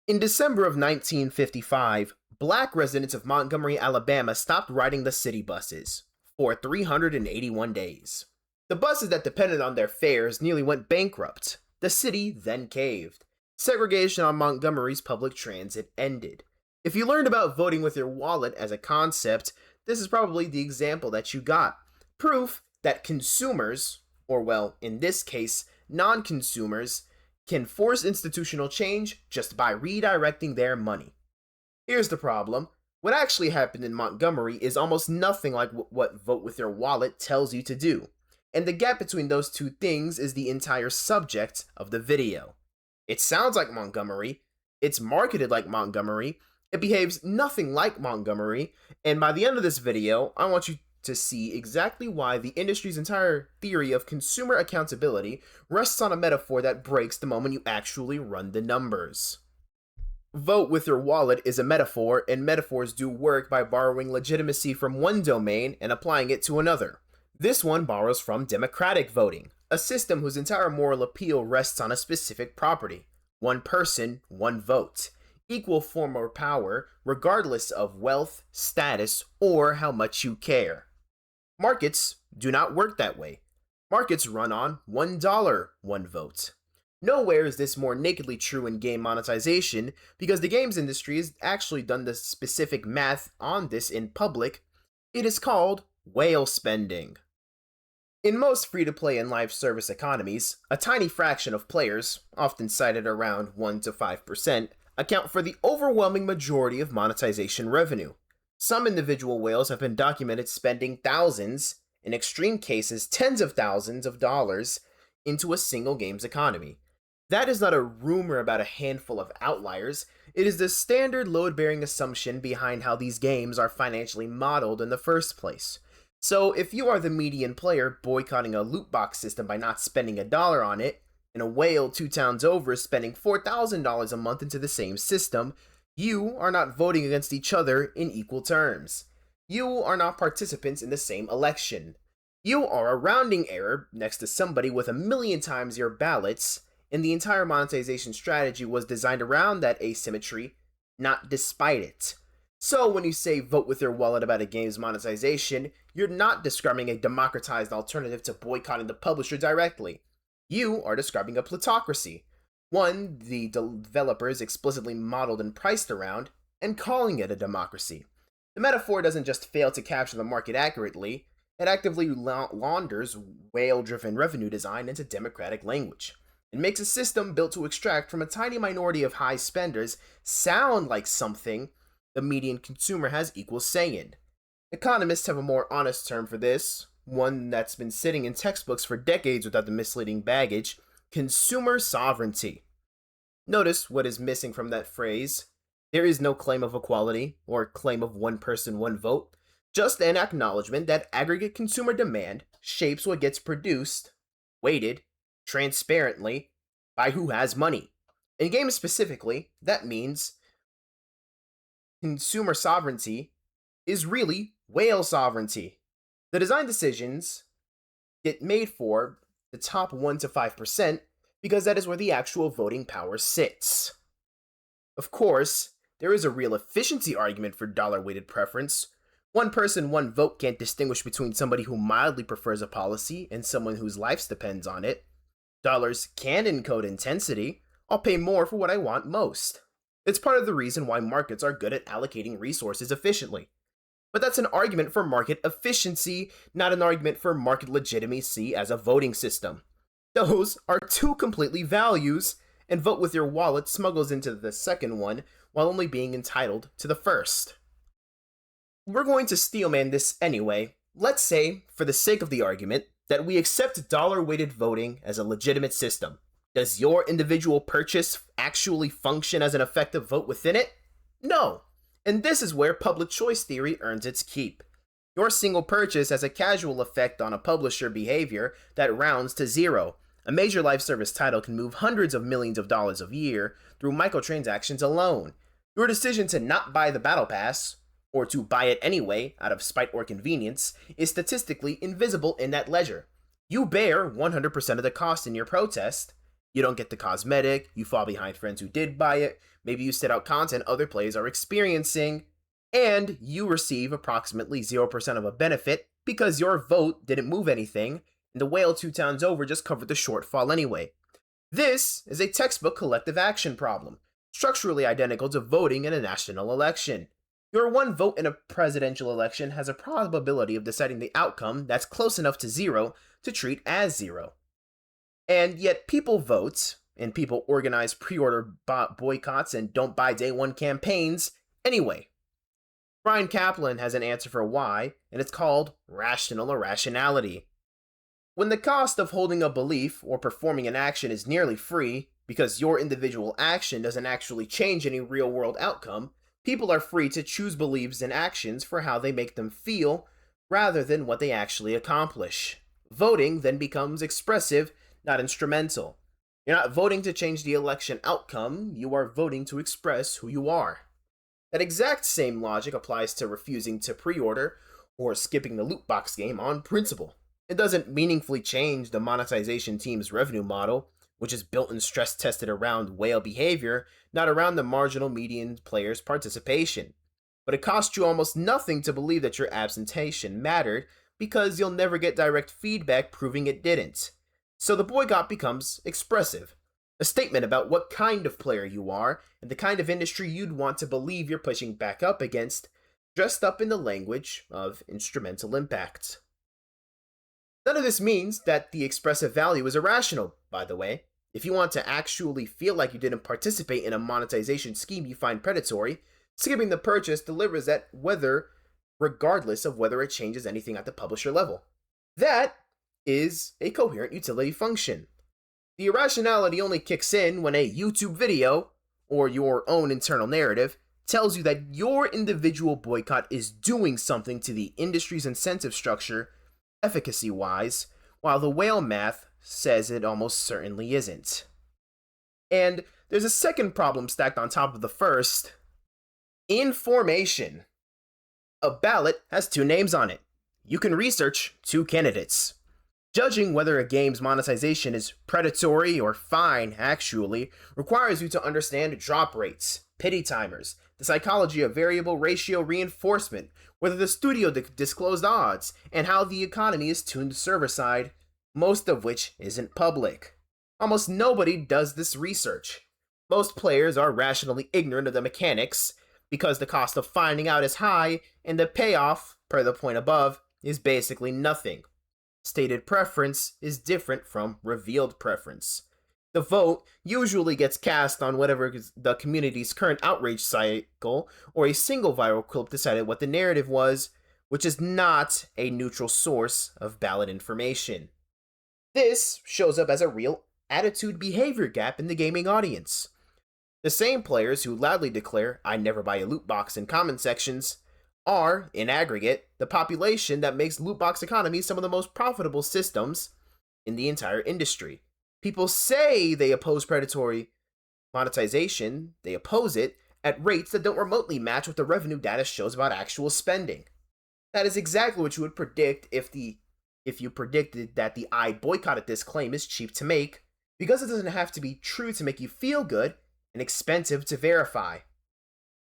In December of 1955, black residents of Montgomery, Alabama stopped riding the city buses for 381 days. The buses that depended on their fares nearly went bankrupt. The city then caved. Segregation on Montgomery's public transit ended. If you learned about voting with your wallet as a concept, this is probably the example that you got. Proof that consumers, or well, in this case, non-consumers, can force institutional change just by redirecting their money. Here's the problem. What actually happened in Montgomery is almost nothing like what Vote with Your Wallet tells you to do. And the gap between those two things is the entire subject of the video. It sounds like Montgomery, it's marketed like Montgomery, it behaves nothing like Montgomery, and by the end of this video, I want you to see exactly why the industry's entire theory of consumer accountability rests on a metaphor that breaks the moment you actually run the numbers. Vote with your wallet is a metaphor, and metaphors do work by borrowing legitimacy from one domain and applying it to another. This one borrows from democratic voting, a system whose entire moral appeal rests on a specific property. One person, one vote. Equal form or power, regardless of wealth, status, or how much you care. Markets do not work that way. Markets run on $1, one vote. Nowhere is this more nakedly true in game monetization, because the games industry has actually done the specific math on this in public. It is called whale spending. In most free-to-play and live service economies, a tiny fraction of players, often cited around 1 to 5%, account for the overwhelming majority of monetization revenue. Some individual whales have been documented spending thousands, in extreme cases tens of thousands of dollars, into a single game's economy. That is not a rumor about a handful of outliers, it is the standard load-bearing assumption behind how these games are financially modeled in the first place. So if you are the median player boycotting a loot box system by not spending $1 on it, and a whale 2 towns over is spending $4,000 a month into the same system, you are not voting against each other in equal terms. You are not participants in the same election. You are a rounding error next to somebody with 1,000,000 times your ballots, and the entire monetization strategy was designed around that asymmetry, not despite it. So when you say vote with your wallet about a game's monetization, you're not describing a democratized alternative to boycotting the publisher directly. You are describing a plutocracy, one the developers explicitly modeled and priced around, and calling it a democracy. The metaphor doesn't just fail to capture the market accurately, it actively launders whale-driven revenue design into democratic language. It makes a system built to extract from a tiny minority of high spenders sound like something the median consumer has equal say in. Economists have a more honest term for this, one that's been sitting in textbooks for decades without the misleading baggage: consumer sovereignty. Notice what is missing from that phrase. There is no claim of equality, or claim of one person, one vote, just an acknowledgement that aggregate consumer demand shapes what gets produced, weighted, transparently, by who has money. In games specifically, that means consumer sovereignty is really whale sovereignty. The design decisions get made for the top 1 to 5% because that is where the actual voting power sits. Of course, there is a real efficiency argument for dollar-weighted preference. One person, one vote can't distinguish between somebody who mildly prefers a policy and someone whose life depends on it. Dollars can encode intensity. I'll pay more for what I want most. It's part of the reason why markets are good at allocating resources efficiently. But that's an argument for market efficiency, not an argument for market legitimacy as a voting system. Those are two completely values, and vote with your wallet smuggles into the second one while only being entitled to the first. We're going to steelman this anyway. Let's say, for the sake of the argument, that we accept dollar-weighted voting as a legitimate system. Does your individual purchase actually function as an effective vote within it? No. And this is where public choice theory earns its keep. Your single purchase has a casual effect on a publisher behavior that rounds to zero. A major live service title can move hundreds of millions of dollars a year through microtransactions alone. Your decision to not buy the battle pass, or to buy it anyway out of spite or convenience, is statistically invisible in that ledger. You bear 100% of the cost in your protest, You don't get the cosmetic, you fall behind friends who did buy it, maybe you sit out content other players are experiencing, and you receive approximately 0% of a benefit because your vote didn't move anything, and the whale 2 towns over just covered the shortfall anyway. This is a textbook collective action problem, structurally identical to voting in a national election. Your one vote in a presidential election has a probability of deciding the outcome that's close enough to zero to treat as zero. And yet people vote, and people organize pre-order boycotts and don't buy day one campaigns anyway. Brian Kaplan has an answer for why, and it's called rational irrationality. When the cost of holding a belief or performing an action is nearly free, because your individual action doesn't actually change any real-world outcome, people are free to choose beliefs and actions for how they make them feel, rather than what they actually accomplish. Voting then becomes expressive, not instrumental. You're not voting to change the election outcome, you are voting to express who you are. That exact same logic applies to refusing to pre-order or skipping the loot box game on principle. It doesn't meaningfully change the monetization team's revenue model, which is built and stress tested around whale behavior, not around the marginal median player's participation. But it costs you almost nothing to believe that your absentation mattered, because you'll never get direct feedback proving it didn't. So the boycott becomes expressive, a statement about what kind of player you are and the kind of industry you'd want to believe you're pushing back up against, dressed up in the language of instrumental impact. None of this means that the expressive value is irrational, by the way. If you want to actually feel like you didn't participate in a monetization scheme you find predatory, skipping the purchase delivers that regardless of whether it changes anything at the publisher level. That is a coherent utility function. The irrationality only kicks in when a YouTube video, or your own internal narrative, tells you that your individual boycott is doing something to the industry's incentive structure efficacy-wise, while the whale math says it almost certainly isn't. And there's a second problem stacked on top of the first: information. A ballot has 2 names on it. You can research 2 candidates. Judging whether a game's monetization is predatory or fine, actually, requires you to understand drop rates, pity timers, the psychology of variable ratio reinforcement, whether the studio disclosed odds, and how the economy is tuned server-side, most of which isn't public. Almost nobody does this research. Most players are rationally ignorant of the mechanics, because the cost of finding out is high, and the payoff, per the point above, is basically nothing. Stated preference is different from revealed preference. The vote usually gets cast on whatever the community's current outrage cycle or a single viral clip decided what the narrative was, which is not a neutral source of ballot information. This shows up as a real attitude behavior gap in the gaming audience. The same players who loudly declare, "I never buy a loot box" in comment sections are, in aggregate, the population that makes loot box economies some of the most profitable systems in the entire industry. People say they oppose predatory monetization, they oppose it at rates that don't remotely match what the revenue data shows about actual spending. That is exactly what you would predict if you predicted that the "I boycotted this" claim is cheap to make, because it doesn't have to be true to make you feel good and expensive to verify.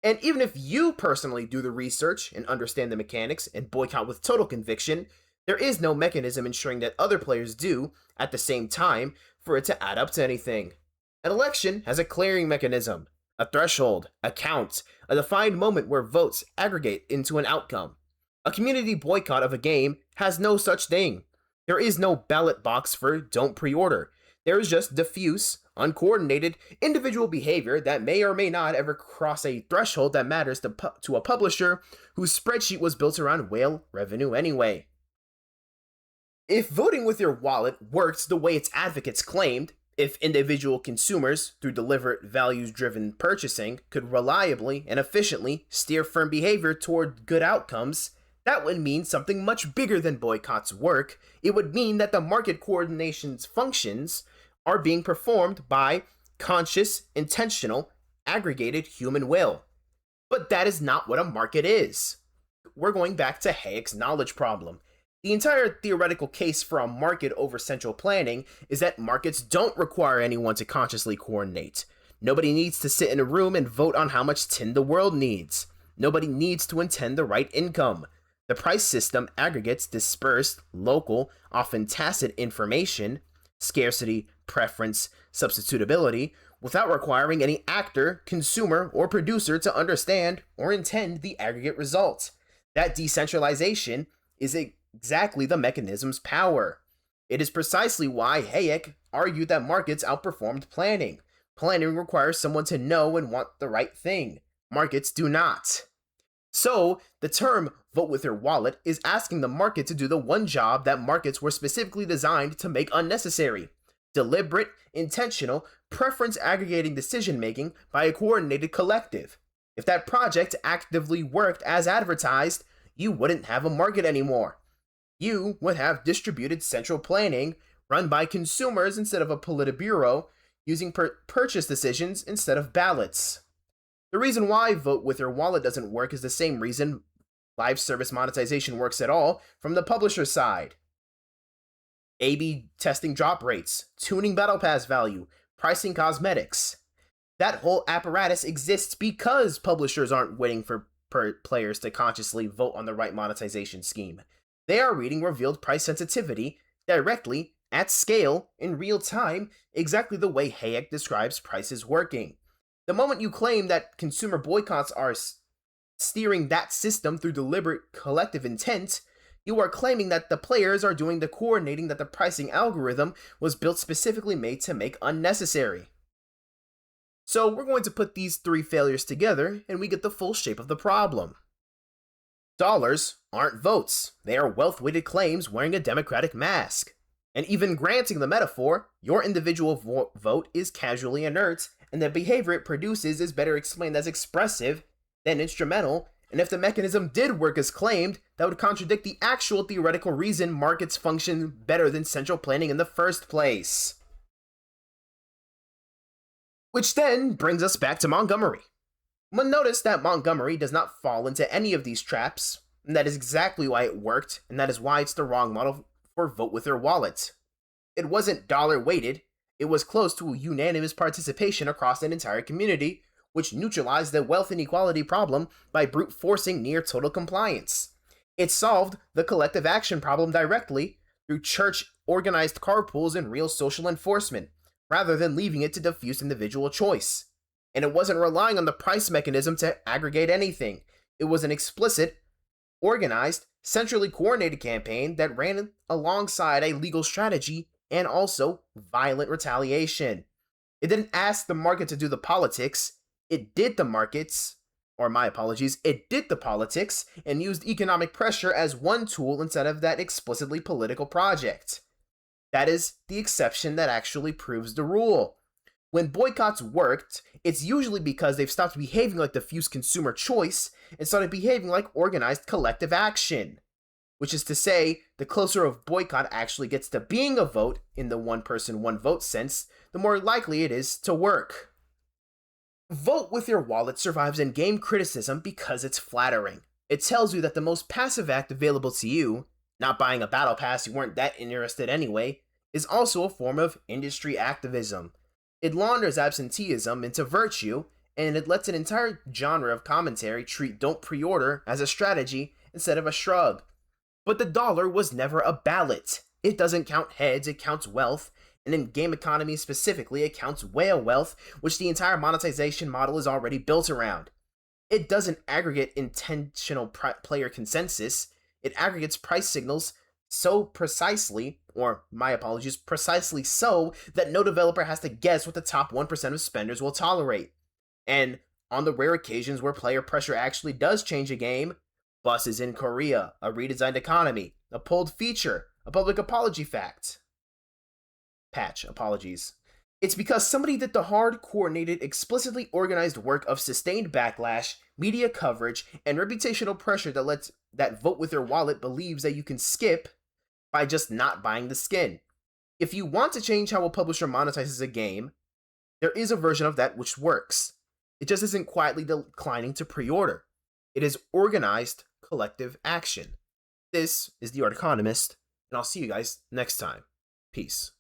And even if you personally do the research and understand the mechanics and boycott with total conviction, there is no mechanism ensuring that other players do at the same time for it to add up to anything. An election has a clearing mechanism, a threshold, a count, a defined moment where votes aggregate into an outcome. A community boycott of a game has no such thing. There is no ballot box for "don't pre-order." There is just diffuse, uncoordinated, individual behavior that may or may not ever cross a threshold that matters to a publisher whose spreadsheet was built around whale revenue anyway. If voting with your wallet works the way its advocates claimed, if individual consumers, through deliberate values-driven purchasing, could reliably and efficiently steer firm behavior toward good outcomes, that would mean something much bigger than boycotts work. It would mean that the market coordination's functions are being performed by conscious, intentional, aggregated human will. But that is not what a market is. We're going back to Hayek's knowledge problem. The entire theoretical case for a market over central planning is that markets don't require anyone to consciously coordinate. Nobody needs to sit in a room and vote on how much tin the world needs. Nobody needs to intend the right income. The price system aggregates dispersed, local, often tacit information, scarcity, preference, substitutability, without requiring any actor, consumer, or producer to understand or intend the aggregate result. That decentralization is exactly the mechanism's power. It is precisely why Hayek argued that markets outperformed planning. Planning requires someone to know and want the right thing. Markets do not. So, the term vote with your wallet is asking the market to do the one job that markets were specifically designed to make unnecessary: deliberate, intentional, preference aggregating decision making by a coordinated collective. If that project actively worked as advertised, you wouldn't have a market anymore. You would have distributed central planning run by consumers instead of a politburo, using purchase decisions instead of ballots. The reason why vote with your wallet doesn't work is the same reason live service monetization works at all from the publisher side. A/B testing drop rates, tuning battle pass value, pricing cosmetics. That whole apparatus exists because publishers aren't waiting for players to consciously vote on the right monetization scheme. They are reading revealed price sensitivity directly, at scale, in real time, exactly the way Hayek describes prices working. The moment you claim that consumer boycotts are steering that system through deliberate collective intent, you are claiming that the players are doing the coordinating that the pricing algorithm was built specifically made to make unnecessary. So we're going to put these three failures together and we get the full shape of the problem. Dollars aren't votes. They are wealth-weighted claims wearing a democratic mask. And even granting the metaphor, your individual vote is casually inert, and the behavior it produces is better explained as expressive than instrumental, and if the mechanism did work as claimed, that would contradict the actual theoretical reason markets function better than central planning in the first place. Which then brings us back to Montgomery. But notice that Montgomery does not fall into any of these traps, and that is exactly why it worked, and that is why it's the wrong model for vote with your wallet. It wasn't dollar weighted, it was close to unanimous participation across an entire community, which neutralized the wealth inequality problem by brute forcing near total compliance. It solved the collective action problem directly through church organized carpools and real social enforcement, rather than leaving it to diffuse individual choice. And it wasn't relying on the price mechanism to aggregate anything. It was an explicit, organized, centrally coordinated campaign that ran alongside a legal strategy and also violent retaliation. It didn't ask the market to do the politics, it did the markets, or my apologies, it did the politics and used economic pressure as one tool instead of that explicitly political project. That is the exception that actually proves the rule. When boycotts worked, it's usually because they've stopped behaving like diffuse consumer choice and started behaving like organized collective action. Which is to say, the closer a boycott actually gets to being a vote in the one person, one vote sense, the more likely it is to work. Vote with your wallet survives in game criticism because it's flattering. It tells you that the most passive act available to you, not buying a battle pass you weren't that interested anyway, is also a form of industry activism. It launders absenteeism into virtue, and it lets an entire genre of commentary treat don't pre-order as a strategy instead of a shrug. But the dollar was never a ballot. It doesn't count heads, it counts wealth, and in game economy specifically, it counts whale wealth, which the entire monetization model is already built around. It doesn't aggregate intentional player consensus, it aggregates price signals so precisely, or my apologies, precisely so that no developer has to guess what the top 1% of spenders will tolerate. And on the rare occasions where player pressure actually does change a game, buses in Korea, a redesigned economy, a pulled feature, a public apology patch, apologies. It's because somebody did the hard, coordinated, explicitly organized work of sustained backlash, media coverage, and reputational pressure that lets that vote with your wallet believes that you can skip by just not buying the skin. If you want to change how a publisher monetizes a game, there is a version of that which works. It just isn't quietly declining to pre-order. It is organized collective action. This is The Art Economist, and I'll see you guys next time. Peace.